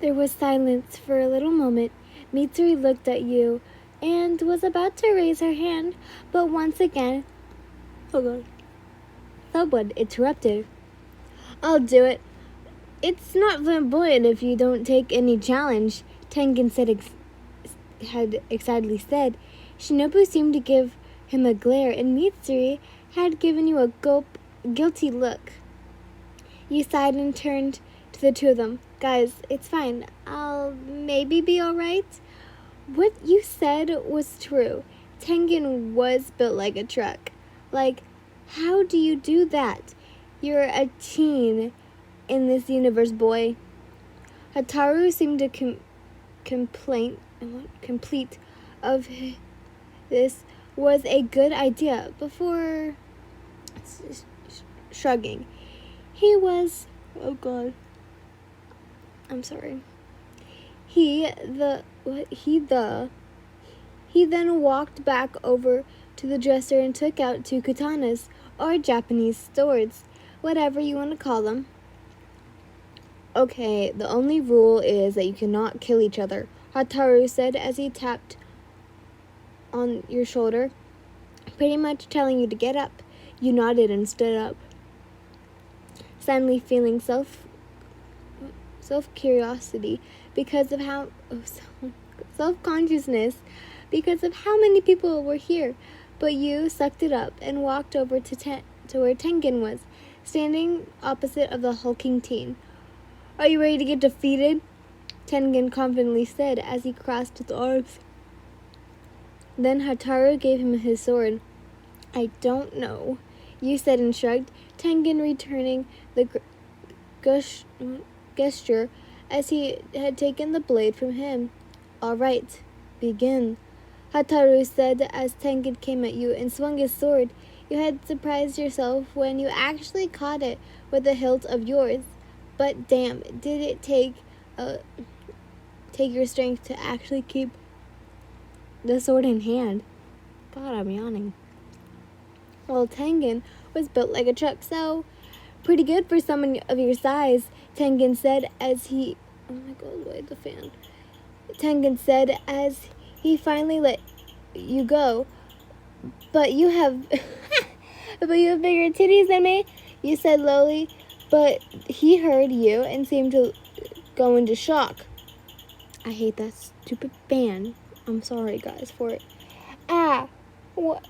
There was silence for a little moment. Mitsuri looked at you and was about to raise her hand, but once again, someone interrupted. I'll do it. It's not flamboyant if you don't take any challenge, Tengen had excitedly said. Shinobu seemed to give him a glare, and Mitsuri had given you a guilty look. You sighed and turned to the two of them. Guys, it's fine. I'll maybe be alright. What you said was true. Tengen was built like a truck. Like, how do you do that? You're a teen in this universe, boy. Hataru seemed to complete of this was a good idea before shrugging. He was, oh god, I'm sorry. He then walked back over to the dresser and took out 2 katanas, or Japanese swords, whatever you want to call them. Okay, the only rule is that you cannot kill each other, Hataru said as he tapped on your shoulder, pretty much telling you to get up. You nodded and stood up, suddenly feeling self-curiosity because of how self-consciousness because of how many people were here, but you sucked it up and walked over to where Tengen was, standing opposite of the hulking teen. Are you ready to get defeated? Tengen confidently said as he crossed his arms. Then Hataru gave him his sword. I don't know, you said and shrugged, Tengen returning the gesture as he had taken the blade from him. All right, begin, Hataru said as Tengen came at you and swung his sword. You had surprised yourself when you actually caught it with the hilt of yours. But damn, did it take your strength to actually keep the sword in hand. God, I'm yawning. Well, Tengen was built like a truck, so pretty good for someone of your size, Tengen said as he... Oh my god, why the fan? Tengen said as he finally let you go. But you have... but you have bigger titties than me, you said lowly. But he heard you and seemed to go into shock. I hate that stupid fan. I'm sorry, guys, for it. Ah! What?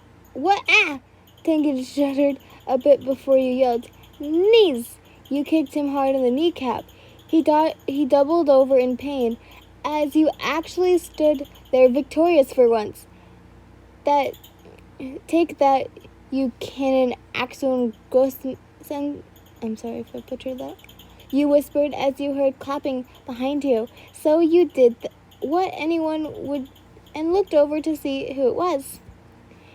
Ah! Tengen shuddered a bit before you yelled, Knees! You kicked him hard in the kneecap. He doubled over in pain as you actually stood there victorious for once. Take that, you cannon Axon Ghost... I'm sorry if I butchered that. You whispered as you heard clapping behind you. So you did what anyone would and looked over to see who it was.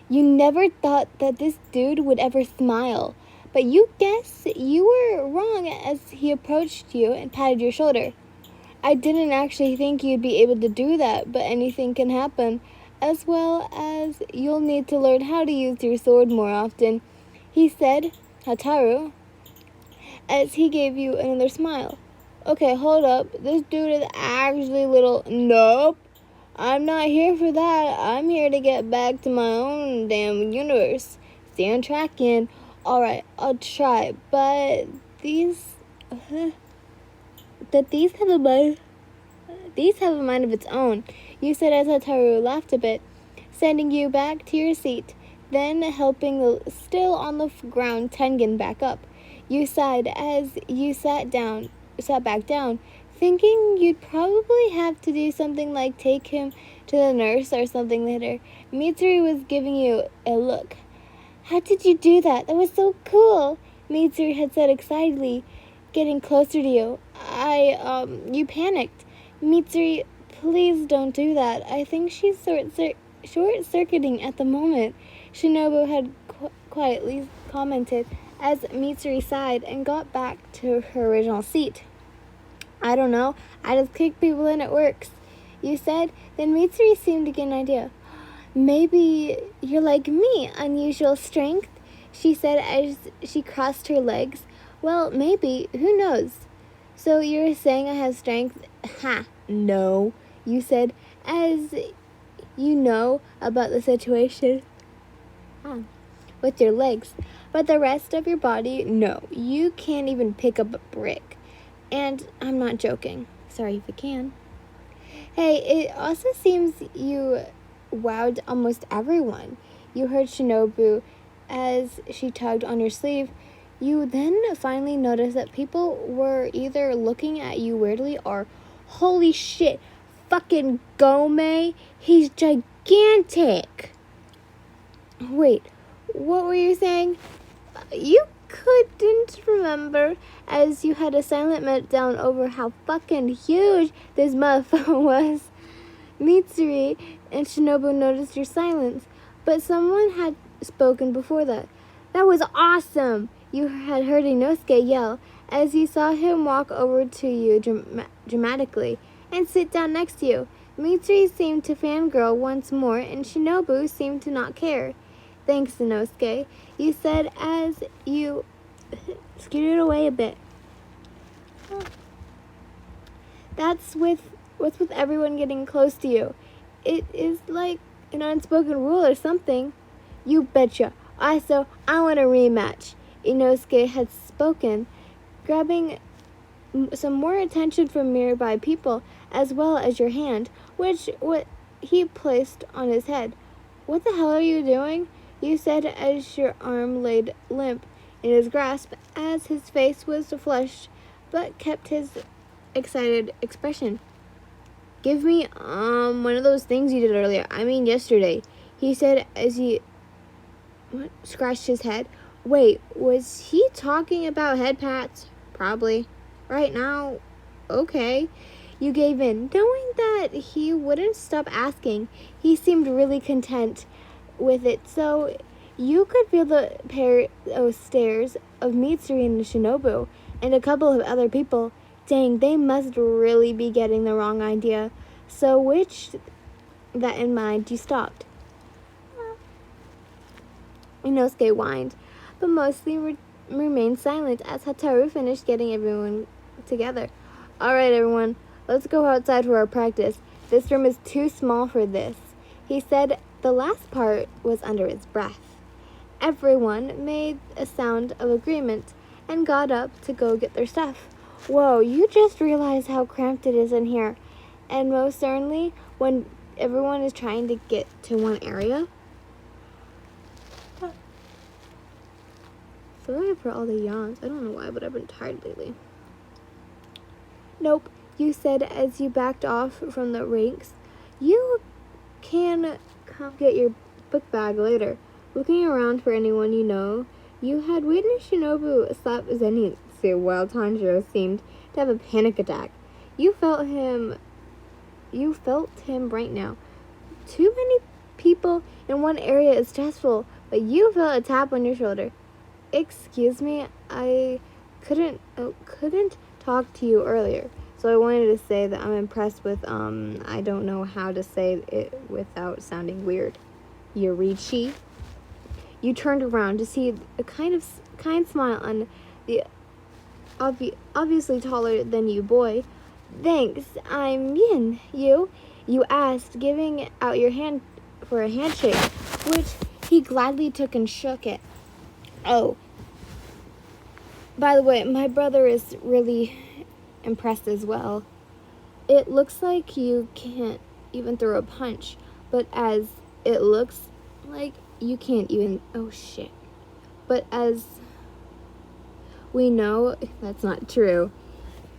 You never thought that this dude would ever smile, but you guess you were wrong as he approached you and patted your shoulder. I didn't actually think you'd be able to do that, but anything can happen, as well as you'll need to learn how to use your sword more often, he said, Hataru, as he gave you another smile. Okay, hold up. This dude is actually little... Nope. I'm not here for that. I'm here to get back to my own damn universe. Stay on track, Yin. Alright, I'll try. But these... these have a mind of its own, you said as Hataru laughed a bit, sending you back to your seat, then helping the still on the ground Tengen back up. You sighed as you sat back down, thinking you'd probably have to do something like take him to the nurse or something later. Mitsuri was giving you a look. How did you do that? That was so cool, Mitsuri had said excitedly, getting closer to you. You panicked. Mitsuri, please don't do that. I think she's short-circuiting at the moment, Shinobu had quietly commented as Mitsuri sighed and got back to her original seat. I don't know. I just kick people and it works, you said. Then Mitsuri seemed to get an idea. Maybe you're like me, unusual strength, she said as she crossed her legs. Well, maybe. Who knows? So you're saying I have strength? Ha, no. You said, as you know about the situation with your legs. But the rest of your body, no. You can't even pick up a brick. And I'm not joking. Sorry if you can. Hey, it also seems you wowed almost everyone. You heard Shinobu as she tugged on your sleeve. You then finally noticed that people were either looking at you weirdly or, holy shit, fucking Gome, he's gigantic. Wait, what were you saying? You couldn't remember as you had a silent meltdown over how fucking huge this motherfucker was. Mitsuri and Shinobu noticed your silence, but someone had spoken before that. That was awesome! You had heard Inosuke yell as you saw him walk over to you dramatically and sit down next to you. Mitsuri seemed to fangirl once more, and Shinobu seemed to not care. Thanks, Inosuke, you said as you scooted away a bit. That's what's with everyone getting close to you. It is like an unspoken rule or something. You betcha. Also, I want a rematch. Inosuke had spoken, grabbing some more attention from nearby people, as well as your hand, which what he placed on his head. What the hell are you doing? You said as your arm laid limp in his grasp, as his face was flushed, but kept his excited expression. Give me, one of those things you did earlier. I mean, yesterday. He said as he scratched his head. Wait, was he talking about head pats? Probably. Right now, okay. You gave in, knowing that he wouldn't stop asking. He seemed really content with it, so you could feel the pair of stares of Mitsuri and Shinobu, and a couple of other people. Dang, they must really be getting the wrong idea. So which that in mind, you stopped. Inosuke whined, but mostly remained silent as Hataru finished getting everyone together. All right, everyone, let's go outside for our practice. This room is too small for this. He said the last part was under his breath. Everyone made a sound of agreement and got up to go get their stuff. Whoa, you just realized how cramped it is in here. And most certainly when everyone is trying to get to one area. Sorry for all the yawns. I don't know why, but I've been tired lately. Nope, you said as you backed off from the ranks. You can come get your book bag later. Looking around for anyone you know, you had witnessed Shinobu slap Zenitsu while Tanjiro seemed to have a panic attack. You felt him right now. Too many people in one area is stressful, but you felt a tap on your shoulder. Excuse me, I couldn't talk to you earlier, so I wanted to say that I'm impressed with, I don't know how to say it without sounding weird. Yorichi. You turned around to see a kind smile on the obviously taller than you boy. Thanks, I'm Yin. You asked, giving out your hand for a handshake, which he gladly took and shook it. Oh, by the way, my brother is really impressed as well. It looks like you can't even throw a punch, but as it looks like you can't even, oh shit. But as we know, that's not true.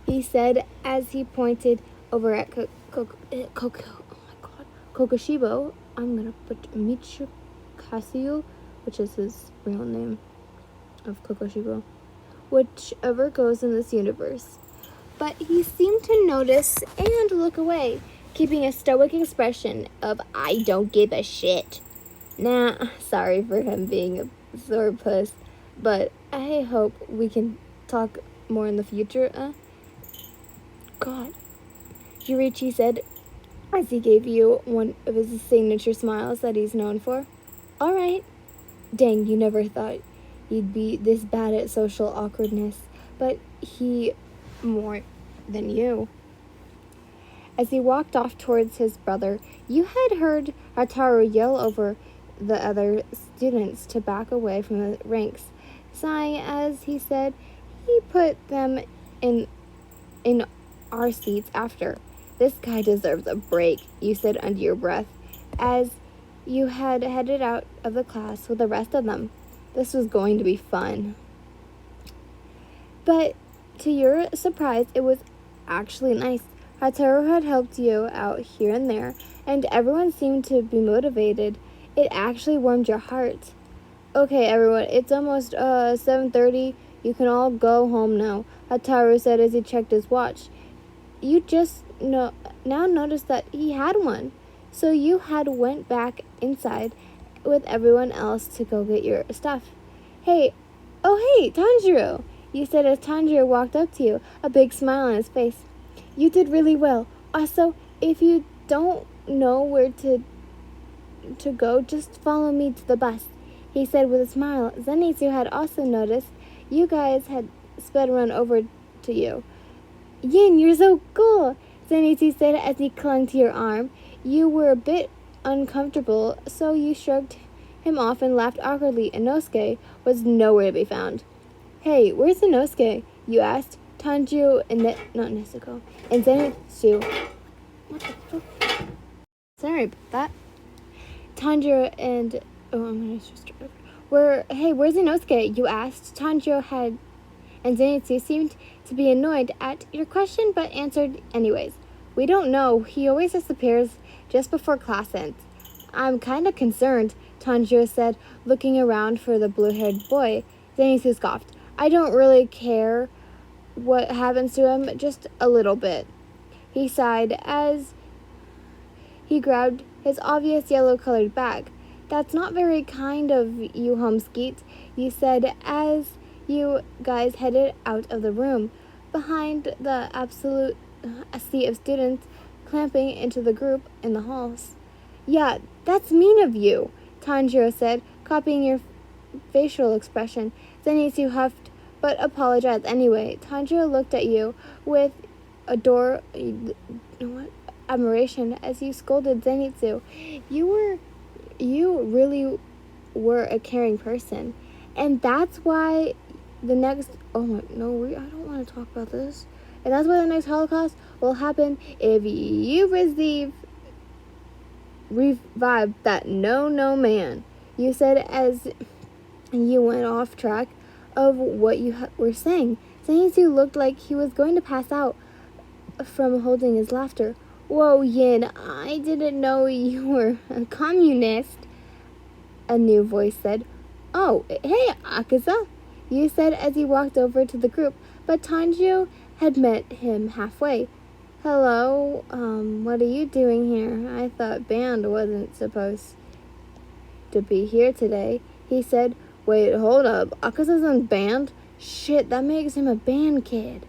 He said as he pointed over at Kokoshibo. I'm gonna put Michu Kasuyo, which is his real name of Kokoshibo, whichever goes in this universe. But he seemed to notice and look away, keeping a stoic expression of I don't give a shit. Nah, sorry for him being a sore puss, but I hope we can talk more in the future, God, Yurichi said as he gave you one of his signature smiles that he's known for. All right. Dang, you never thought you'd be this bad at social awkwardness, but he more than you. As he walked off towards his brother, you had heard Hataru yell over the other students to back away from the ranks. Sighing as he said, he put them in our seats after. This guy deserves a break, you said under your breath, as you had headed out of the class with the rest of them. This was going to be fun. But to your surprise, it was actually nice. Hataru had helped you out here and there, and everyone seemed to be motivated. It actually warmed your heart. Okay, everyone, it's almost 7:30. You can all go home now, Hataru said as he checked his watch. You just now noticed that he had one. So you had went back inside with everyone else to go get your stuff. Hey, Tanjiro, you said as Tanjiro walked up to you, a big smile on his face. You did really well. Also, if you don't know where to go, just follow me to the bus, he said with a smile. Zenitsu had also noticed you guys had sped run over to you. Yin, you're so cool, Zenitsu said as he clung to your arm. You were a bit uncomfortable, so you shrugged him off and laughed awkwardly. Inosuke was nowhere to be found. Hey, where's Inosuke? You asked. Tanjiro and not Nezuko and Zenitsu. What the fuck? Sorry about that. Tanjiro and I'm gonna just where's Inosuke? You asked. Tanjiro had and Zenitsu seemed to be annoyed at your question, but answered anyways. We don't know. He always disappears just before class ends. I'm kind of concerned, Tanjiro said, looking around for the blue-haired boy. Zenitsu scoffed. I don't really care what happens to him, just a little bit. He sighed as he grabbed his obvious yellow-colored bag. That's not very kind of you, Homeskeet, you said as you guys headed out of the room, behind the absolute sea of students clamping into the group in the halls. Yeah, that's mean of you, Tanjiro said, copying your facial expression. Zenitsu huffed, but apologized anyway. Tanjiro looked at you with admiration as you scolded Zenitsu. You really were a caring person. And that's why the next... I don't want to talk about this. And that's why the next Holocaust will happen if you revive that no man, you said as you went off track of what you were saying. Zenitsu looked like he was going to pass out from holding his laughter. Whoa, Yin, I didn't know you were a communist, a new voice said. Oh, hey, Akaza, you said as he walked over to the group, but Tanjiro had met him halfway. Hello, what are you doing here? I thought band wasn't supposed to be here today, he said. Wait, hold up, Akaza's in band? Shit, that makes him a band kid.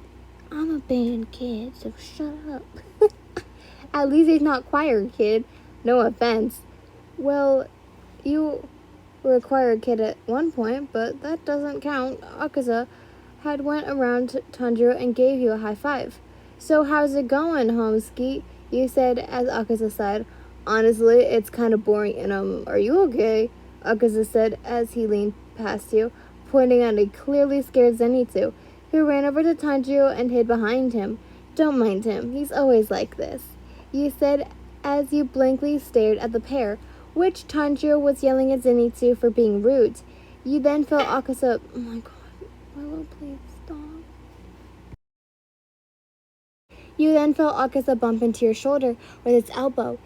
I'm a band kid, so shut up. At least he's not choir kid. No offense. Well, you were a choir kid at one point, but that doesn't count. Akaza had went around to Tanjiro and gave you a high five. So how's it going, Homeskeet? You said as Akaza sighed. Honestly, it's kind of boring and are you okay? Akaza said as he leaned past you, pointing at a clearly scared Zenitsu, who ran over to Tanjiro and hid behind him. Don't mind him, he's always like this, you said as you blankly stared at the pair, which Tanjiro was yelling at Zenitsu for being rude. You then felt Akaza... Oh my god, Willow, please stop. You then felt Akaza bump into your shoulder with its elbow.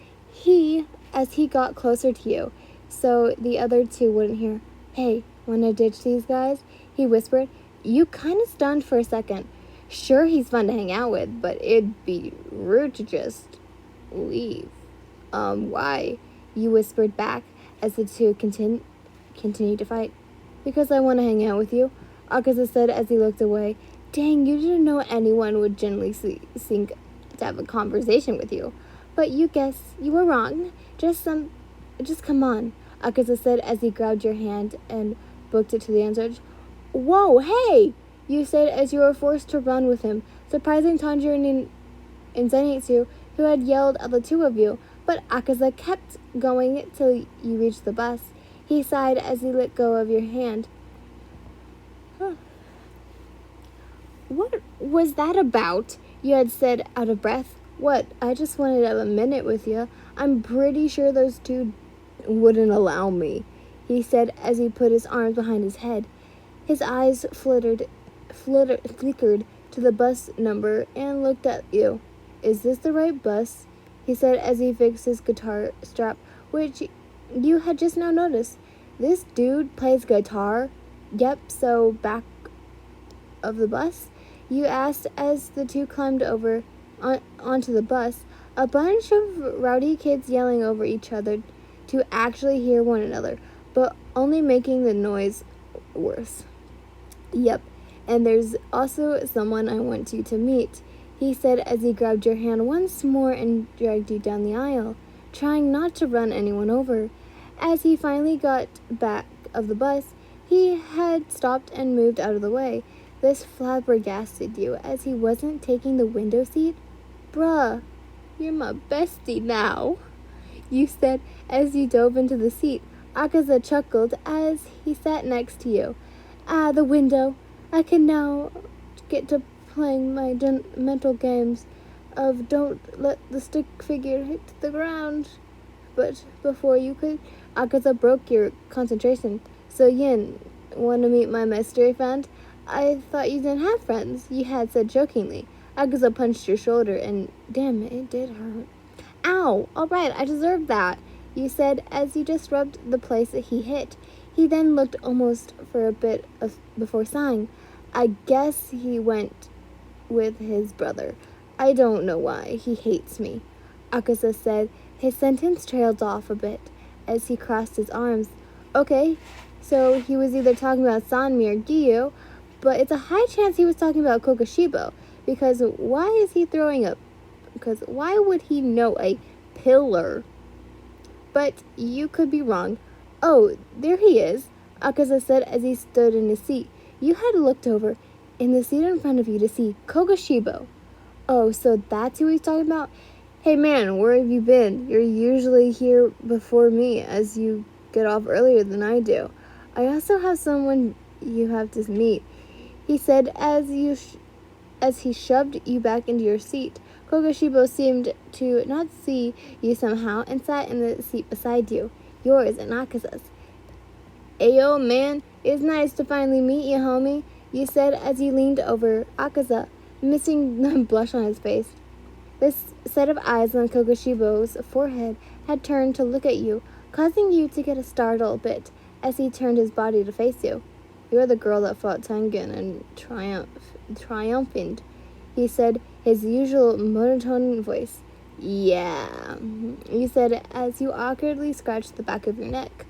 As he got closer to you, so the other two wouldn't hear. Hey, wanna ditch these guys? He whispered. You kind of stunned for a second. Sure, he's fun to hang out with, but it'd be rude to just leave. Why? You whispered back as the two continued to fight. Because I want to hang out with you, Akaza said as he looked away. Dang, you didn't know anyone would generally seek to have a conversation with you. But you guess you were wrong. Just come on, Akaza said as he grabbed your hand and booked it to the entrance. Whoa, hey! You said as you were forced to run with him surprising Tanjiro and Zenitsu, who had yelled at the two of you. But Akaza kept going till you reached the bus. He sighed as he let go of your hand. Huh. What was that about? You had said, out of breath. What? I just wanted to have a minute with you. I'm pretty sure those two wouldn't allow me, he said as he put his arms behind his head. His eyes flickered to the bus number and looked at you. Is this the right bus? He said as he fixed his guitar strap, which you had just now noticed. This dude plays guitar? Yep, so back of the bus? You asked as the two climbed over onto the bus, a bunch of rowdy kids yelling over each other to actually hear one another, but only making the noise worse. Yep, and there's also someone I want you to meet, he said as he grabbed your hand once more and dragged you down the aisle, trying not to run anyone over. As he finally got back of the bus, he had stopped and moved out of the way. This flabbergasted you as he wasn't taking the window seat. Bruh, you're my bestie now, you said as you dove into the seat. Akaza chuckled as he sat next to you. Ah, the window. I can now get to playing my mental games of don't let the stick figure hit the ground. But before you could, Akaza broke your concentration. So Yin, want to meet my mystery friend? I thought you didn't have friends, you had said jokingly. Akaza punched your shoulder and, damn it did hurt. Ow, alright, I deserved that, you said as you just rubbed the place that he hit. He then looked almost for a bit before sighing. I guess he went with his brother. I don't know why. He hates me, Akaza said. His sentence trailed off a bit as he crossed his arms. Okay, so he was either talking about Sanmi or Giyu, but it's a high chance he was talking about Kokushibo, because why is he throwing up? Because why would he know a pillar? But you could be wrong. Oh, there he is, Akaza said as he stood in his seat. You had looked over in the seat in front of you to see Kokushibo. Oh, so that's who he's talking about? Hey man, where have you been? You're usually here before me, as you get off earlier than I do. I also have someone you have to meet, he said as he shoved you back into your seat. Kokushibo seemed to not see you somehow and sat in the seat beside you, yours and Akaza's. Ayo, man, it's nice to finally meet you, homie, you said as you leaned over Akaza, missing the blush on his face. This set of eyes on Kokushibo's forehead had turned to look at you, causing you to get a startled bit as he turned his body to face you. You're the girl that fought Tengen and triumphant, he said, his usual monotone voice. Yeah, you said as you awkwardly scratched the back of your neck.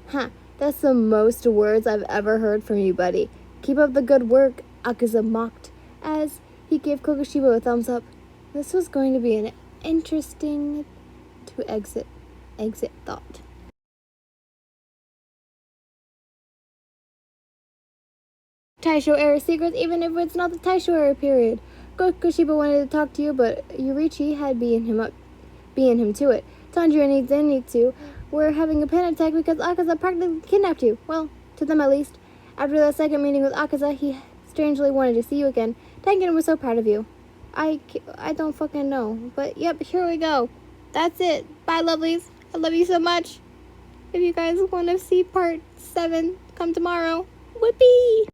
Huh, that's the most words I've ever heard from you, buddy. Keep up the good work, Akaza mocked, as he gave Kokushibo a thumbs up. This was going to be an interesting exit thought. Taisho era secrets, even if it's not the Taisho era period. Kokushibo wanted to talk to you, but Yurichi had beaten him to it. Tanjiro and Zenitsu were having a panic attack because Akaza practically kidnapped you. Well, to them at least. After that second meeting with Akaza, he strangely wanted to see you again. Tengen was so proud of you. I don't fucking know. But yep, here we go. That's it. Bye, lovelies. I love you so much. If you guys want to see part 7, come tomorrow. Whippy!